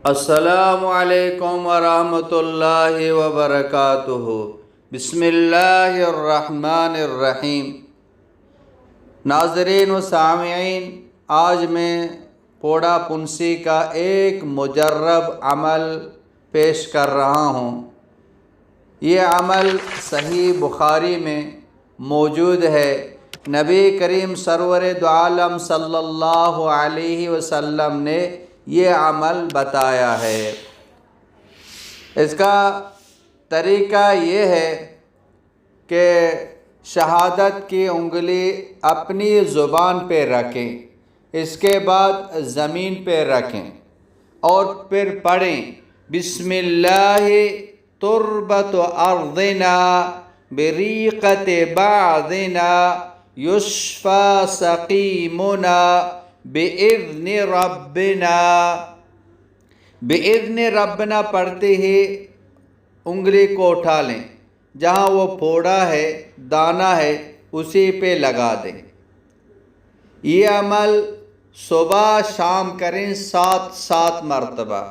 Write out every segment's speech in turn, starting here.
السلام علیکم ورحمۃ اللہ وبرکاتہ۔ بسم اللہ الرحمن الرحیم۔ ناظرین و سامعین، آج میں پوڑا پنسی کا ایک مجرب عمل پیش کر رہا ہوں۔ یہ عمل صحیح بخاری میں موجود ہے۔ نبی کریم سرور دو عالم صلی اللہ علیہ وسلم نے یہ عمل بتایا ہے۔ اس کا طریقہ یہ ہے کہ شہادت کی انگلی اپنی زبان پہ رکھیں، اس کے بعد زمین پہ رکھیں اور پھر پڑھیں بسم اللہ تربت ارضنا بریقت بعضنا یشفی سقیمنا بِإِذْنِ ربنا پڑھتے ہی انگلی کو اٹھا لیں، جہاں وہ پھوڑا ہے، دانہ ہے، اسی پہ لگا دیں۔ یہ عمل صبح شام کریں 7 مرتبہ۔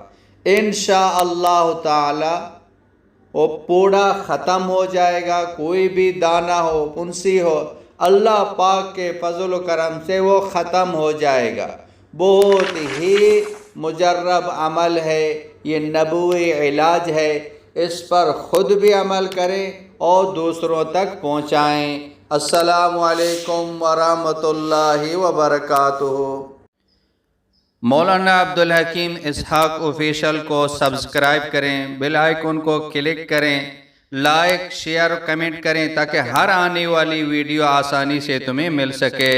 انشاءاللہ تعالی وہ پھوڑا ختم ہو جائے گا۔ کوئی بھی دانہ ہو، پنسی ہو، اللہ پاک کے فضل و کرم سے وہ ختم ہو جائے گا۔ بہت ہی مجرب عمل ہے، یہ نبوی علاج ہے۔ اس پر خود بھی عمل کریں اور دوسروں تک پہنچائیں۔ السلام علیکم ورحمۃ اللہ وبرکاتہ۔ مولانا عبدالحکیم اسحاق آفیشل کو سبسکرائب کریں، بیل آئیکن کو کلک کریں، لائک، شیئر، کمنٹ کریں تاکہ ہر آنے والی ویڈیو آسانی سے تمہیں مل سکے۔